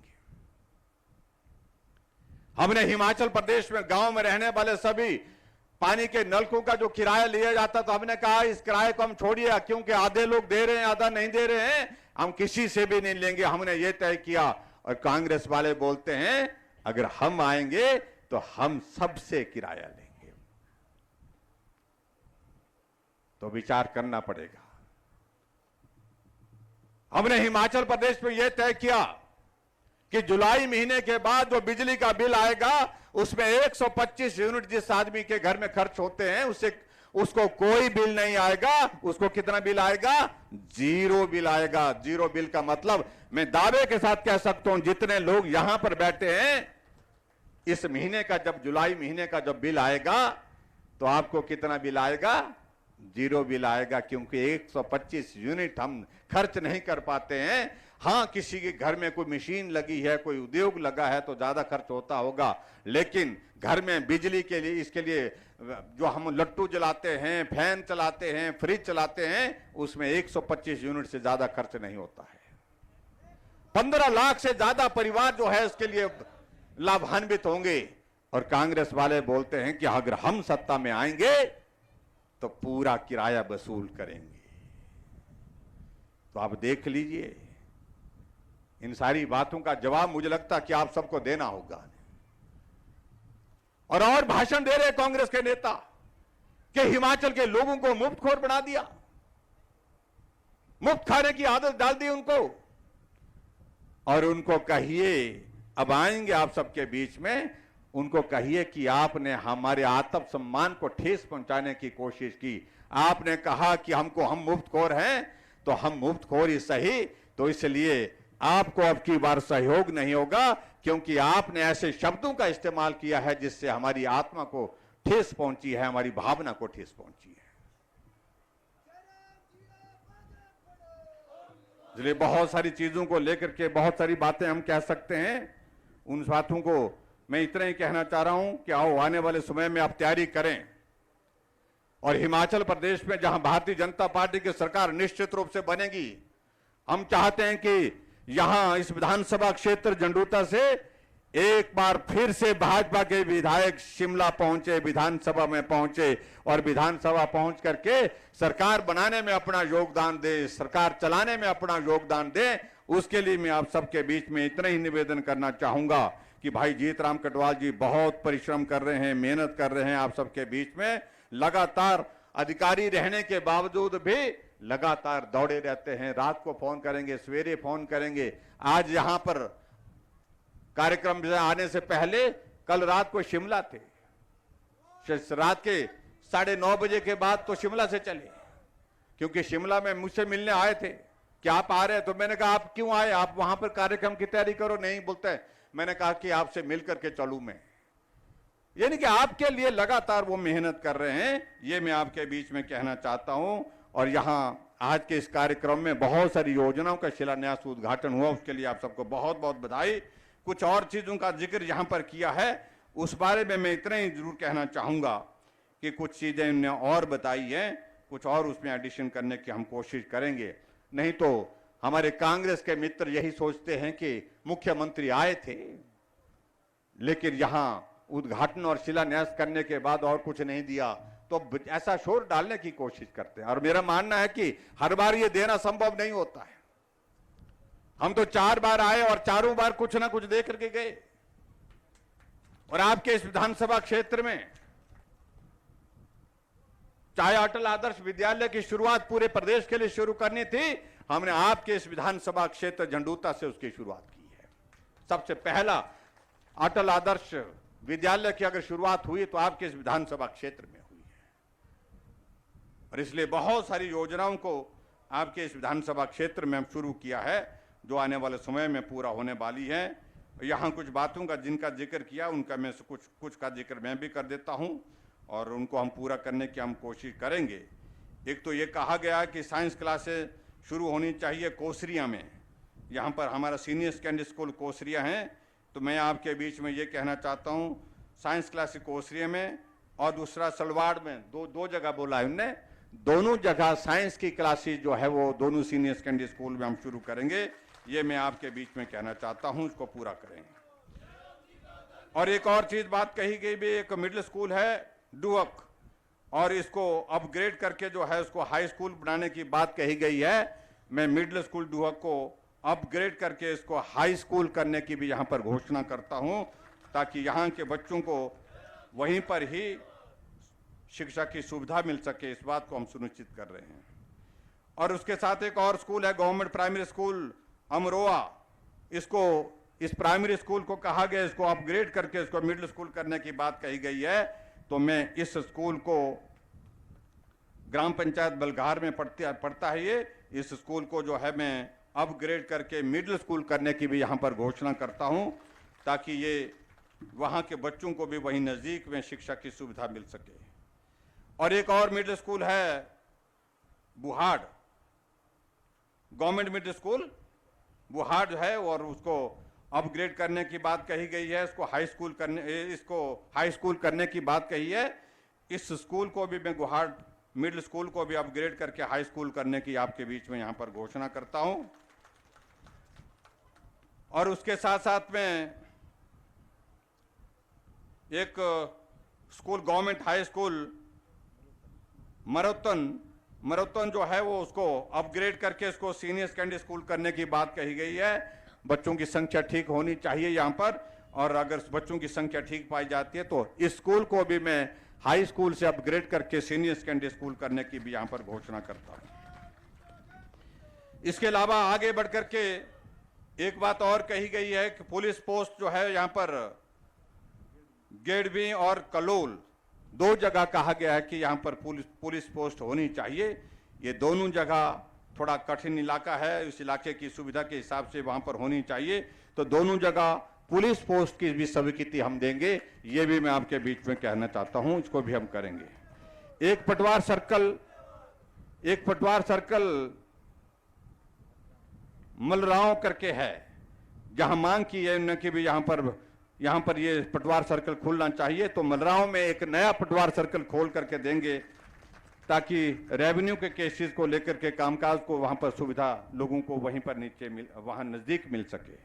हमने हिमाचल प्रदेश में गांव में रहने वाले सभी पानी के नलकों का जो किराया लिया जाता तो हमने कहा इस किराए को हम छोड़िए, क्योंकि आधे लोग दे रहे हैं आधा नहीं दे रहे हैं, हम किसी से भी नहीं लेंगे। हमने ये तय किया। और कांग्रेस वाले बोलते हैं अगर हम आएंगे तो हम सबसे किराया लेंगे। तो विचार करना पड़ेगा। हमने हिमाचल प्रदेश में यह तय किया कि जुलाई महीने के बाद जो बिजली का बिल आएगा उसमें 125 यूनिट जिस आदमी के घर में खर्च होते हैं उसको कोई बिल नहीं आएगा। उसको कितना बिल आएगा? 0 बिल आएगा। 0 बिल का मतलब मैं दावे के साथ कह सकता हूं जितने लोग यहां पर बैठे हैं, इस महीने का जब जुलाई महीने का जब बिल आएगा तो आपको कितना बिल आएगा? 0 बिल आएगा, क्योंकि 125 यूनिट हम खर्च नहीं कर पाते हैं। हां, किसी के घर में कोई मशीन लगी है, कोई उद्योग लगा है तो ज्यादा खर्च होता होगा, लेकिन घर में बिजली के लिए, इसके लिए जो हम लट्टू जलाते हैं, फैन चलाते हैं, फ्रिज चलाते हैं, उसमें 125 यूनिट से ज्यादा खर्च नहीं होता है। 15 लाख से ज्यादा परिवार जो है इसके लिए लाभान्वित होंगे। और कांग्रेस वाले बोलते हैं कि अगर हम सत्ता में आएंगे तो पूरा किराया वसूल करेंगे। तो आप देख लीजिए, इन सारी बातों का जवाब मुझे लगता कि आप सबको देना होगा। और भाषण दे रहे कांग्रेस के नेता कि हिमाचल के लोगों को मुफ्तखोर बना दिया, मुफ्त खाने की आदत डाल दी उनको। और उनको कहिए, अब आएंगे आप सबके बीच में, उनको कहिए कि आपने हमारे आत्मसम्मान को ठेस पहुंचाने की कोशिश की। आपने कहा कि हम मुफ्तखोर हैं, तो हम मुफ्तखोर ही सही। तो इसलिए आपको अब की बार सहयोग नहीं होगा, क्योंकि आपने ऐसे शब्दों का इस्तेमाल किया है जिससे हमारी आत्मा को ठेस पहुंची है, हमारी भावना को ठेस पहुंची है। इसलिए बहुत सारी चीजों को लेकर के बहुत सारी बातें हम कह सकते हैं। उन बातों को मैं इतना ही कहना चाह रहा हूं कि आओ आने वाले समय में आप तैयारी करें। और हिमाचल प्रदेश में जहां भारतीय जनता पार्टी की सरकार निश्चित रूप से बनेगी, हम चाहते हैं कि यहां इस विधानसभा क्षेत्र झंडूता से एक बार फिर से भाजपा के विधायक शिमला पहुंचे, विधानसभा में पहुंचे और विधानसभा पहुंच करके सरकार बनाने में अपना योगदान दे, सरकार चलाने में अपना योगदान दे। उसके लिए मैं आप सबके बीच में इतना ही निवेदन करना चाहूंगा कि भाई जीतराम कटवाल जी बहुत परिश्रम कर रहे हैं, मेहनत कर रहे हैं आप सबके बीच में। लगातार अधिकारी रहने के बावजूद भी लगातार दौड़े रहते हैं। रात को फोन करेंगे, सवेरे फोन करेंगे। आज यहां पर कार्यक्रम में आने से पहले कल रात को शिमला थे। रात के 9:30 बजे के बाद तो शिमला से चले, क्योंकि शिमला में मुझसे मिलने आए थे कि आप आ रहे हैं। तो मैंने कहा आप क्यों आए, आप वहां पर कार्यक्रम की तैयारी करो। नहीं बोलते, मैंने कहा कि आपसे मिल करके चलूं मैं। यानी कि आपके लिए लगातार वो मेहनत कर रहे हैं, ये मैं आपके बीच में कहना चाहता हूं। और यहां आज के इस कार्यक्रम में बहुत सारी योजनाओं का शिलान्यास उद्घाटन हुआ, उसके लिए आप सबको बहुत बहुत बधाई। कुछ और चीजों का जिक्र यहां पर किया है, उस बारे में मैं इतना ही जरूर कहना चाहूंगा कि कुछ चीजें इन्होंने और बताई हैं, कुछ और उसमें एडिशन करने की हम कोशिश करेंगे। नहीं तो हमारे कांग्रेस के मित्र यही सोचते हैं कि मुख्यमंत्री आए थे लेकिन यहां उद्घाटन और शिलान्यास करने के बाद और कुछ नहीं दिया, तो ऐसा शोर डालने की कोशिश करते हैं। और मेरा मानना है कि हर बार ये देना संभव नहीं होता है। हम तो 4 बार आए और चारों बार कुछ ना कुछ दे करके गए। और आपके इस विधानसभा क्षेत्र में चाहे अटल आदर्श विद्यालय की शुरुआत पूरे प्रदेश के लिए शुरू करनी थी, हमने आपके इस विधानसभा क्षेत्र झंडूता से उसकी शुरुआत की है। सबसे पहला अटल आदर्श विद्यालय की अगर शुरुआत हुई तो आपके इस विधानसभा क्षेत्र में हुई है, और इसलिए बहुत सारी योजनाओं को आपके इस विधानसभा क्षेत्र में हम शुरू किया है, जो आने वाले समय में पूरा होने वाली है। यहाँ कुछ बातों का जिनका जिक्र किया, उनका मैं से कुछ का जिक्र मैं भी कर देता हूँ, और उनको हम पूरा करने की हम कोशिश करेंगे। एक तो ये कहा गया कि साइंस क्लासेस शुरू होनी चाहिए कोसरिया में। यहाँ पर हमारा सीनियर सेकेंडरी स्कूल कोसरिया है, तो मैं आपके बीच में ये कहना चाहता हूँ, साइंस क्लास कोसरिया में और दूसरा सलवाड़ में, दो जगह बोला है उनने, दोनों जगह साइंस की क्लासेस जो है वो दोनों सीनियर सेकेंडरी स्कूल में हम शुरू करेंगे। ये मैं आपके बीच में कहना चाहता हूँ, इसको पूरा करेंगे। और एक और चीज बात कही गई भी, एक मिडिल स्कूल है डुहक, और इसको अपग्रेड करके जो है उसको हाई स्कूल बनाने की बात कही गई है। मैं मिडिल स्कूल डुहक को अपग्रेड करके इसको हाई स्कूल करने की भी यहाँ पर घोषणा करता हूँ, ताकि यहाँ के बच्चों को वहीं पर ही शिक्षा की सुविधा मिल सके, इस बात को हम सुनिश्चित कर रहे हैं। और उसके साथ एक और स्कूल है गवर्नमेंट प्राइमरी स्कूल अमरोहा, इसको इस प्राइमरी स्कूल को कहा गया इसको अपग्रेड करके इसको मिडिल स्कूल करने की बात कही गई है। तो मैं इस स्कूल को, ग्राम पंचायत बलघार में पढ़ता है ये, इस स्कूल को जो है मैं अपग्रेड करके मिडिल स्कूल करने की भी यहाँ पर घोषणा करता हूँ, ताकि ये वहाँ के बच्चों को भी वहीं नज़दीक में शिक्षा की सुविधा मिल सके। और एक और मिडिल स्कूल है बुहाड़, गवर्नमेंट मिडिल स्कूल बुहाड़ है, और उसको अपग्रेड करने की बात कही गई है, इसको हाई स्कूल करने की बात कही है। इस स्कूल को भी मैं बुहाड़ मिडिल स्कूल को भी अपग्रेड करके हाई स्कूल करने की आपके बीच में यहाँ पर घोषणा करता हूँ। और उसके साथ साथ में एक स्कूल गवर्नमेंट हाई स्कूल मरोतन जो है वो उसको अपग्रेड करके इसको सीनियर सेकेंडरी स्कूल करने की बात कही गई है। बच्चों की संख्या ठीक होनी चाहिए यहाँ पर, और अगर बच्चों की संख्या ठीक पाई जाती है तो इस स्कूल को भी मैं हाई स्कूल से अपग्रेड करके सीनियर सेकेंडरी स्कूल करने की भी यहाँ पर घोषणा करता हूँ। इसके अलावा आगे बढ़कर के एक बात और कही गई है कि पुलिस पोस्ट जो है यहाँ पर गेड़वी और कलोल, दो जगह कहा गया है कि यहाँ पर पुलिस पोस्ट होनी चाहिए। ये दोनों जगह थोड़ा कठिन इलाका है, इस इलाके की सुविधा के हिसाब से वहां पर होनी चाहिए, तो दोनों जगह पुलिस पोस्ट की भी स्वीकृति हम देंगे। ये भी मैं आपके बीच में कहना चाहता हूं, इसको भी हम करेंगे। एक पटवार सर्कल मलराव करके है, जहां मांग की है उन्होंने कि भी यहाँ पर ये पटवार सर्कल खुलना चाहिए, तो मलराव में एक नया पटवार सर्कल खोल करके देंगे, ताकि रेवेन्यू के केसेस को लेकर के कामकाज को वहां पर सुविधा लोगों को वहीं पर वहां नजदीक मिल सके।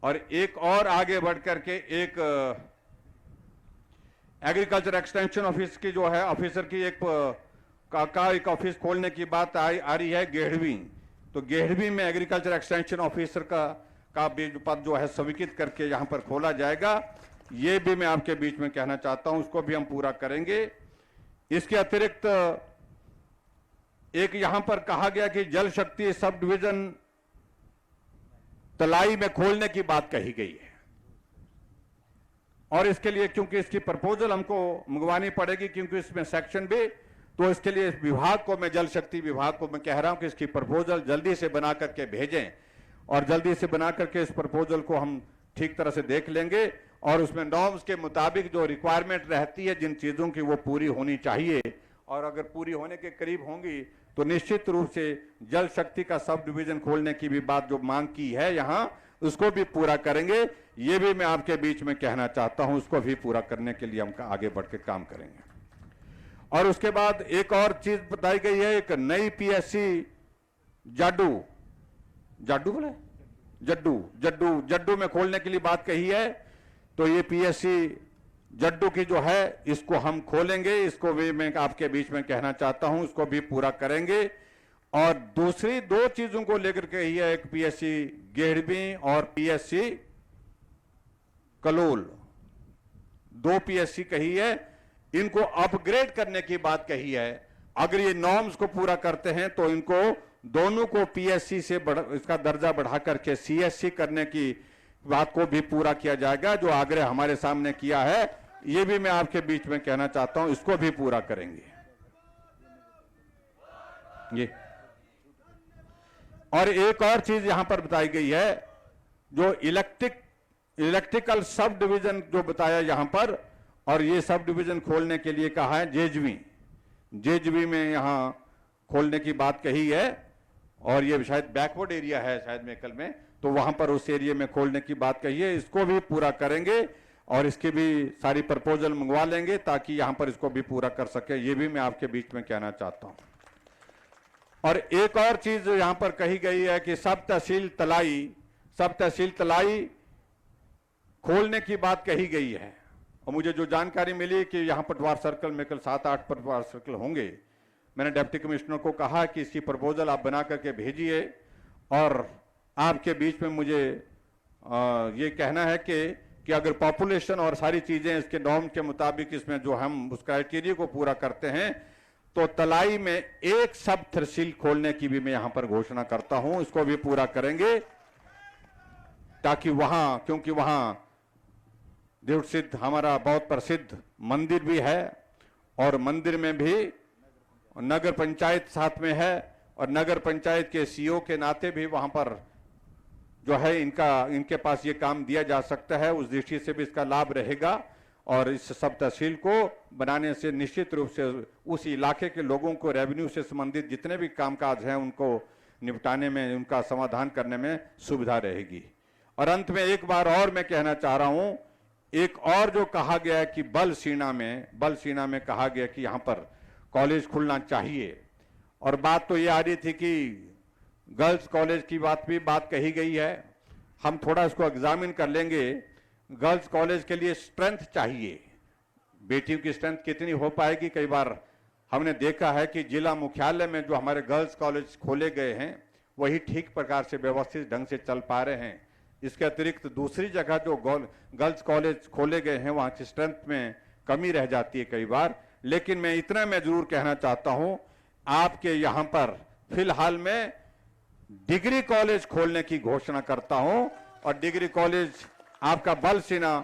और एक और आगे बढ़ करके एक एग्रीकल्चर एक्सटेंशन ऑफिस की जो है ऑफिसर की एक ऑफिस खोलने की बात आ रही है गेढ़वी, तो गेढ़वी में एग्रीकल्चर एक्सटेंशन ऑफिसर का भी पद जो है स्वीकृत करके यहां पर खोला जाएगा। ये भी मैं आपके बीच में कहना चाहता हूं, उसको भी हम पूरा करेंगे। इसके अतिरिक्त एक यहां पर कहा गया कि जल शक्ति सब डिवीजन तलाई में खोलने की बात कही गई है, और इसके लिए क्योंकि इसकी प्रपोजल हमको मंगवानी पड़ेगी, क्योंकि इसमें सेक्शन भी, तो इसके लिए इस विभाग को, मैं जल शक्ति विभाग को मैं कह रहा हूं कि इसकी प्रपोजल जल्दी से बना करके भेजें, और जल्दी से बना करके इस प्रपोजल को हम ठीक तरह से देख लेंगे, और उसमें नॉर्म्स के मुताबिक जो रिक्वायरमेंट रहती है जिन चीजों की वो पूरी होनी चाहिए, और अगर पूरी होने के करीब होंगी तो निश्चित रूप से जल शक्ति का सब डिवीजन खोलने की भी बात जो मांग की है यहाँ, उसको भी पूरा करेंगे। ये भी मैं आपके बीच में कहना चाहता हूं, उसको भी पूरा करने के लिए हम आगे बढ़ के काम करेंगे। और उसके बाद एक और चीज बताई गई है, एक नई पीएससी जड्डू में खोलने के लिए बात कही है, तो ये पीएससी जड्डू की जो है इसको हम खोलेंगे, इसको भी मैं आपके बीच में कहना चाहता हूं, उसको भी पूरा करेंगे। और दूसरी दो चीजों को लेकर के ही है, एक पीएससी गेढ़वी और पीएससी कलोल, दो पीएससी कही है, इनको अपग्रेड करने की बात कही है। अगर ये नॉर्म्स को पूरा करते हैं तो इनको दोनों को पीएससी से इसका दर्जा बढ़ा करके सीएससी करने की बात को भी पूरा किया जाएगा। जो आग्रह हमारे सामने किया है, ये भी मैं आपके बीच में कहना चाहता हूं, इसको भी पूरा करेंगे ये। और एक और चीज यहां पर बताई गई है, जो इलेक्ट्रिकल सब डिवीजन जो बताया यहां पर, और ये सब डिवीजन खोलने के लिए कहा है जेजवी में यहां खोलने की बात कही है, और ये शायद बैकवर्ड एरिया है शायद मेकल में, तो वहां पर उस एरिया में खोलने की बात कही है। इसको भी पूरा करेंगे और इसकी भी सारी प्रपोजल मंगवा लेंगे ताकि यहां पर इसको भी पूरा कर सके। ये भी मैं आपके बीच में कहना चाहता हूं। और एक और चीज यहां पर कही गई है कि सब तहसील तलाई खोलने की बात कही गई है। और मुझे जो जानकारी मिली कि यहां पटवार सर्कल में कल 7-8 पटवार सर्कल होंगे। मैंने डिप्टी कमिश्नर को कहा कि इसकी प्रपोजल आप बना करके भेजिए, और आपके बीच में मुझे ये कहना है कि अगर पॉपुलेशन और सारी चीजें इसके नॉर्म के मुताबिक इसमें जो हम उस क्राइटेरिया को पूरा करते हैं, तो तलाई में एक सब तहसील खोलने की भी मैं यहां पर घोषणा करता हूं। इसको भी पूरा करेंगे ताकि वहां, क्योंकि वहां देव सिद्ध हमारा बहुत प्रसिद्ध मंदिर भी है, और मंदिर में भी नगर पंचायत साथ में है, और नगर पंचायत के सीईओ के नाते भी वहां पर जो है इनके पास ये काम दिया जा सकता है। उस दृष्टि से भी इसका लाभ रहेगा, और इस सब तहसील को बनाने से निश्चित रूप से उस इलाके के लोगों को रेवेन्यू से संबंधित जितने भी कामकाज हैं उनको निपटाने में, उनका समाधान करने में सुविधा रहेगी। और अंत में एक बार और मैं कहना चाह रहा हूं, एक और जो कहा गया है कि बलसीना में कहा गया कि यहां पर कॉलेज खुलना चाहिए, और बात तो ये आ रही थी कि गर्ल्स कॉलेज की बात कही गई है। हम थोड़ा इसको एग्जामिन कर लेंगे। गर्ल्स कॉलेज के लिए स्ट्रेंथ चाहिए, बेटियों की स्ट्रेंथ कितनी हो पाएगी। कई बार हमने देखा है कि जिला मुख्यालय में जो हमारे गर्ल्स कॉलेज खोले गए हैं वही ठीक प्रकार से व्यवस्थित ढंग से चल पा रहे हैं। इसके अतिरिक्त दूसरी जगह जो गर्ल्स कॉलेज खोले गए हैं वहां की स्ट्रेंथ में कमी रह जाती है कई बार। लेकिन मैं इतना जरूर कहना चाहता हूं, आपके यहां पर फिलहाल में डिग्री कॉलेज खोलने की घोषणा करता हूं, और डिग्री कॉलेज आपका बलसीना,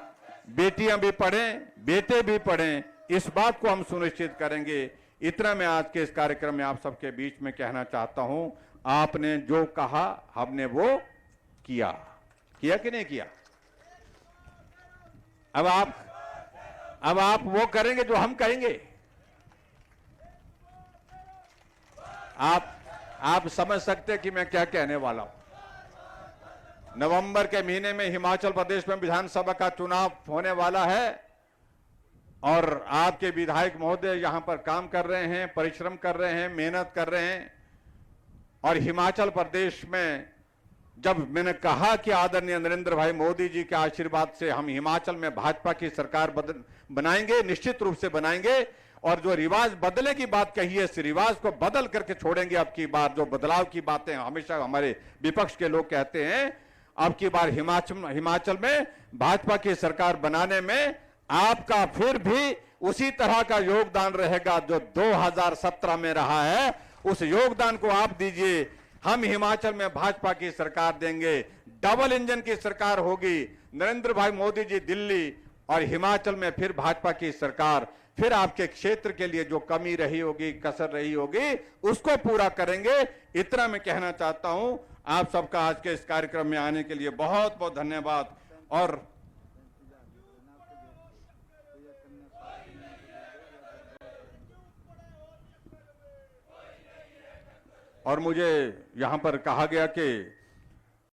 बेटियां भी पढ़ें बेटे भी पढ़ें, इस बात को हम सुनिश्चित करेंगे। इतना मैं आज के इस कार्यक्रम में आप सबके बीच में कहना चाहता हूं। आपने जो कहा हमने वो किया कि नहीं किया? अब आप वो करेंगे जो हम कहेंगे। आप समझ सकते हैं कि मैं क्या कहने वाला हूं। नवंबर के महीने में हिमाचल प्रदेश में विधानसभा का चुनाव होने वाला है, और आपके विधायक महोदय यहां पर काम कर रहे हैं, परिश्रम कर रहे हैं, मेहनत कर रहे हैं। और हिमाचल प्रदेश में जब मैंने कहा कि आदरणीय नरेंद्र भाई मोदी जी के आशीर्वाद से हम हिमाचल में भाजपा की सरकार बनाएंगे, निश्चित रूप से बनाएंगे, और जो रिवाज बदलने की बात कही है, इस रिवाज को बदल करके छोड़ेंगे। अब की बार जो बदलाव की बातें हमेशा हमारे विपक्ष के लोग कहते हैं, अब की बार हिमाचल में भाजपा की सरकार बनाने में आपका फिर भी उसी तरह का योगदान रहेगा जो 2017 में रहा है। उस योगदान को आप दीजिए। हम हिमाचल में भाजपा की सरकार देंगे, डबल इंजन की सरकार होगी। नरेंद्र भाई मोदी जी दिल्ली और हिमाचल में फिर भाजपा की सरकार। फिर आपके क्षेत्र के लिए जो कमी रही होगी, कसर रही होगी, उसको पूरा करेंगे। इतना मैं कहना चाहता हूं। आप सबका आज के इस कार्यक्रम में आने के लिए बहुत बहुत धन्यवाद। और मुझे यहां पर कहा गया कि